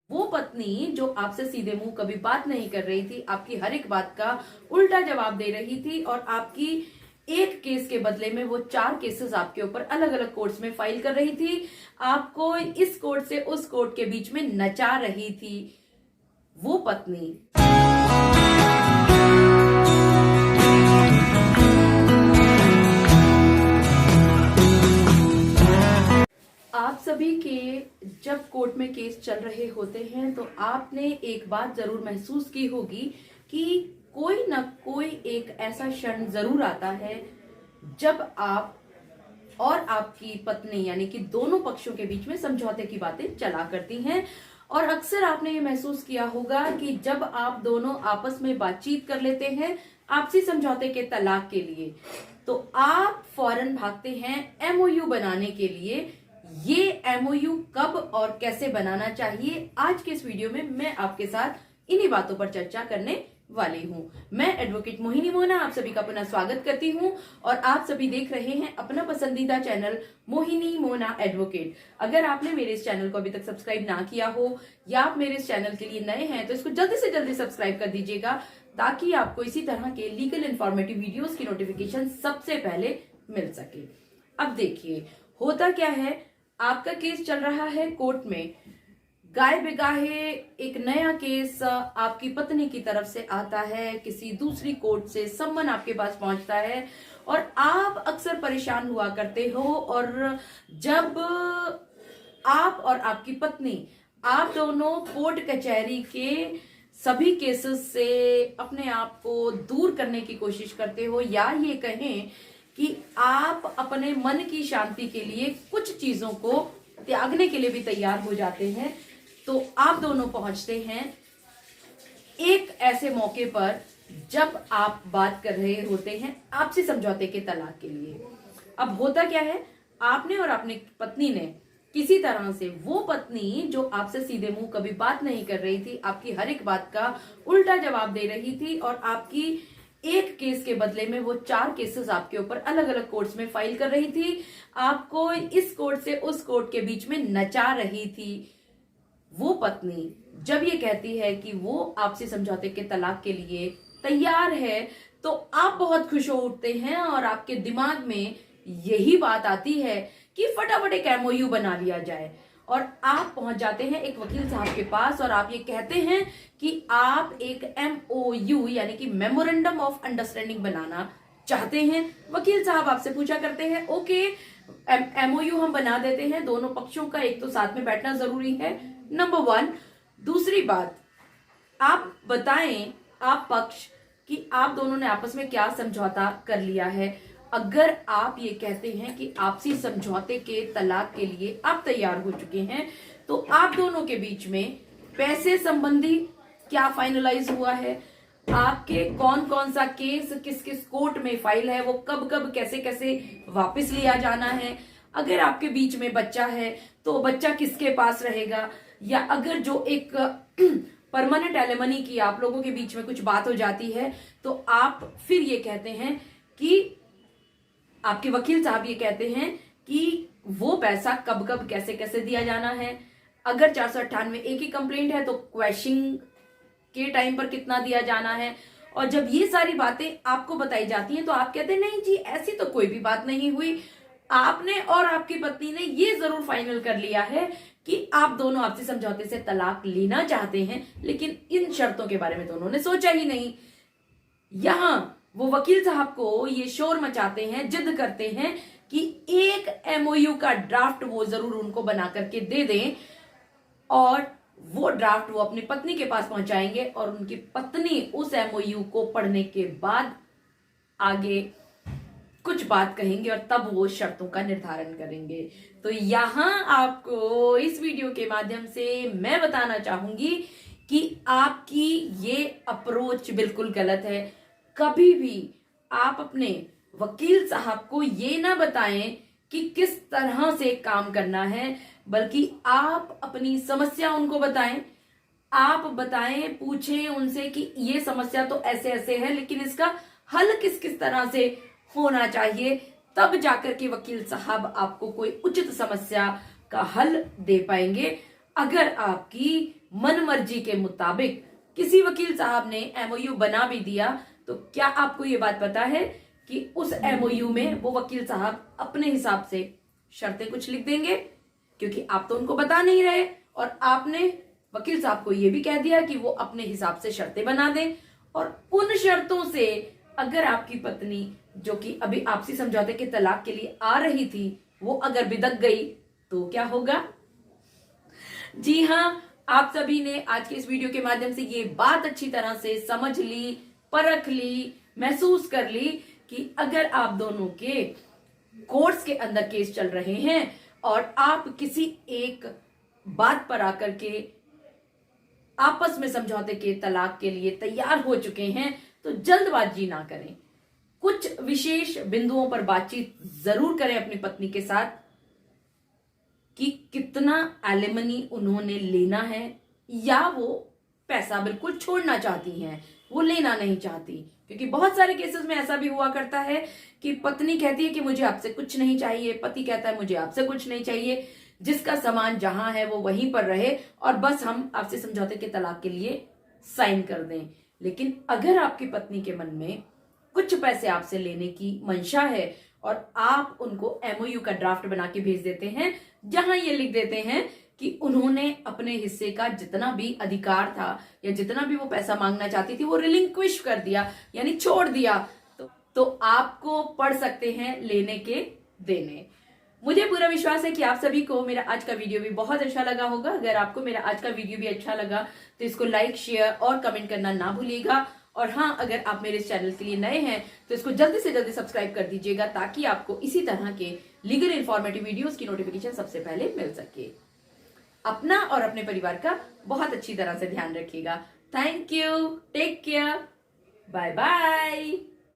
वो पत्नी जो आपसे सीधे मुंह कभी बात नहीं कर रही थी, आपकी हर एक बात का उल्टा जवाब दे रही थी और आपकी एक केस के बदले में वो 4 केसेस आपके ऊपर अलग अलग कोर्ट्स में फाइल कर रही थी, आपको इस कोर्ट से उस कोर्ट के बीच में नचा रही थी, वो पत्नी आप सभी के जब कोर्ट में केस चल रहे होते हैं तो आपने एक बात जरूर महसूस की होगी कि कोई ना कोई एक ऐसा क्षण जरूर आता है जब आप और आपकी पत्नी यानी कि दोनों पक्षों के बीच में समझौते की बातें चला करती हैं। और अक्सर आपने ये महसूस किया होगा कि जब आप दोनों आपस में बातचीत कर लेते हैं आपसी समझौते के तलाक के लिए, तो आप फौरन भागते हैं एमओयू बनाने के लिए। ये एमओयू कब और कैसे बनाना चाहिए, आज के इस वीडियो में मैं आपके साथ इन्हीं बातों पर चर्चा करने वाली हूं। मैं एडवोकेट मोहिनी मोना आप सभी का पुनः स्वागत करती हूं और आप सभी देख रहे हैं अपना पसंदीदा चैनल मोहिनी मोना एडवोकेट। अगर आपने मेरे इस चैनल को अभी तक सब्सक्राइब ना किया हो या आप मेरे इस चैनल के लिए नए हैं तो इसको जल्दी से जल्दी सब्सक्राइब कर दीजिएगा ताकि आपको इसी तरह के लीगल इन्फॉर्मेटिव वीडियोस की नोटिफिकेशन सबसे पहले मिल सके। अब देखिए होता क्या है, आपका केस चल रहा है कोर्ट में, गाय बेगाहे एक नया केस आपकी पत्नी की तरफ से आता है, किसी दूसरी कोर्ट से सम्मन आपके पास पहुंचता है और आप अक्सर परेशान हुआ करते हो। और जब आप और आपकी पत्नी आप दोनों कोर्ट कचहरी के सभी केसेस से अपने आप को दूर करने की कोशिश करते हो या ये कहें कि आप अपने मन की शांति के लिए कुछ चीजों को त्यागने के लिए भी तैयार हो जाते हैं, तो आप दोनों पहुंचते हैं एक ऐसे मौके पर जब आप बात कर रहे होते हैं आपसी समझौते के तलाक के लिए। अब होता क्या है, आपने और अपनी पत्नी ने किसी तरह से, वो पत्नी जो आपसे सीधे मुंह कभी बात नहीं कर रही थी, आपकी हर एक बात का उल्टा जवाब दे रही थी और आपकी एक केस के बदले में वो 4 केसेस आपके ऊपर अलग अलग कोर्ट्स में फाइल कर रही थी, आपको इस कोर्ट से उस कोर्ट के बीच में नचा रही थी, वो पत्नी जब ये कहती है कि वो आपसी समझौते के तलाक के लिए तैयार है तो आप बहुत खुश हो उठते हैं और आपके दिमाग में यही बात आती है कि फटाफट एक एमओयू बना लिया जाए और आप पहुंच जाते हैं एक वकील साहब के पास और आप ये कहते हैं कि आप एक एमओयू यानी कि मेमोरेंडम ऑफ अंडरस्टैंडिंग बनाना चाहते हैं। वकील साहब आपसे पूछा करते हैं ओके एमओयू हम बना देते हैं, दोनों पक्षों का एक तो साथ में बैठना जरूरी है, नंबर 1। दूसरी बात, आप बताएं आप पक्ष कि आप दोनों ने आपस में क्या समझौता कर लिया है। अगर आप ये कहते हैं कि आपसी समझौते के तलाक के लिए आप तैयार हो चुके हैं तो आप दोनों के बीच में पैसे संबंधी क्या फाइनलाइज हुआ है, आपके कौन कौन सा केस किस किस कोर्ट में फाइल है, वो कब कब कैसे कैसे वापस लिया जाना है, अगर आपके बीच में बच्चा है तो बच्चा किसके पास रहेगा, या अगर जो एक परमानेंट एलिमनी की आप लोगों के बीच में कुछ बात हो जाती है तो आप फिर ये कहते हैं कि आपके वकील साहब ये कहते हैं कि वो पैसा कब कब कैसे कैसे दिया जाना है, अगर 498 एक ही कंप्लेंट है तो क्वेश्चन के टाइम पर कितना दिया जाना है। और जब ये सारी बातें आपको बताई जाती हैं तो आप कहते हैं नहीं जी ऐसी तो कोई भी बात नहीं हुई, आपने और आपकी पत्नी ने ये जरूर फाइनल कर लिया है कि आप दोनों आपसी समझौते से तलाक लेना चाहते हैं, लेकिन इन शर्तों के बारे में दोनों ने सोचा ही नहीं। यहां वो वकील साहब को ये शोर मचाते हैं, जिद करते हैं कि एक एमओयू का ड्राफ्ट वो जरूर उनको बना करके दे दें और वो ड्राफ्ट वो अपनी पत्नी के पास पहुंचाएंगे और उनकी पत्नी उस एमओयू को पढ़ने के बाद आगे कुछ बात कहेंगे और तब वो शर्तों का निर्धारण करेंगे। तो यहां आपको इस वीडियो के माध्यम से मैं बताना चाहूंगी कि आपकी ये अप्रोच बिल्कुल गलत है। कभी भी आप अपने वकील साहब को ये ना बताएं कि किस तरह से काम करना है, बल्कि आप अपनी समस्या उनको बताएं। आप बताएं, पूछें उनसे कि ये समस्या तो ऐसे ऐसे है लेकिन इसका हल किस किस तरह से होना चाहिए, तब जाकर के वकील साहब आपको कोई उचित समस्या का हल दे पाएंगे। अगर आपकी मन मर्जी के मुताबिक किसी वकील साहब ने एमओयू बना भी दिया, तो क्या आपको ये बात पता है कि उस एमओयू में वो वकील साहब अपने हिसाब से शर्तें कुछ लिख देंगे? क्योंकि आप तो उनको बता नहीं रहे, और आपने वकील साहब को ये भी कह दिया कि वो अपने हिसाब से शर्तें बना दें। और उन शर्तों से अगर आपकी पत्नी, जो कि अभी आपसी समझौते के तलाक के लिए आ रही थी, वो अगर बिदक गई तो क्या होगा? जी हाँ, आप सभी ने आज के इस वीडियो के माध्यम से ये बात अच्छी तरह से समझ ली, परख ली, महसूस कर ली कि अगर आप दोनों के कोर्ट्स के अंदर केस चल रहे हैं और आप किसी एक बात पर आकर के आपस में समझौते के तलाक के लिए तैयार हो चुके हैं, तो जल्दबाजी ना करें। कुछ विशेष बिंदुओं पर बातचीत जरूर करें अपनी पत्नी के साथ कि कितना एलिमनी उन्होंने लेना है, या वो पैसा बिल्कुल छोड़ना चाहती हैं, वो लेना नहीं चाहती। क्योंकि बहुत सारे केसेस में ऐसा भी हुआ करता है कि पत्नी कहती है कि मुझे आपसे कुछ नहीं चाहिए, पति कहता है मुझे आपसे कुछ नहीं चाहिए, जिसका सामान जहां है वो वहीं पर रहे और बस हम आपसे समझौते के तलाक के लिए साइन कर दें। लेकिन अगर आपकी पत्नी के मन में कुछ पैसे आपसे लेने की मंशा है और आप उनको एमओयू का ड्राफ्ट बना के भेज देते हैं, जहां ये लिख देते हैं कि उन्होंने अपने हिस्से का जितना भी अधिकार था या जितना भी वो पैसा मांगना चाहती थी वो रिलिंक्विश कर दिया, यानी छोड़ दिया, तो आपको पड़ सकते हैं लेने के देने। मुझे पूरा विश्वास है कि आप सभी को मेरा आज का वीडियो भी बहुत अच्छा लगा होगा। अगर आपको मेरा आज का वीडियो भी अच्छा लगा तो इसको लाइक, शेयर और कमेंट करना ना भूलिएगा। और हाँ, अगर आप मेरे इस चैनल के लिए नए हैं तो इसको जल्दी से जल्दी सब्सक्राइब कर दीजिएगा, ताकि आपको इसी तरह के लीगल इन्फॉर्मेटिव वीडियोस की नोटिफिकेशन सबसे पहले मिल सके। अपना और अपने परिवार का बहुत अच्छी तरह से ध्यान रखिएगा। Thank you, take care, bye bye.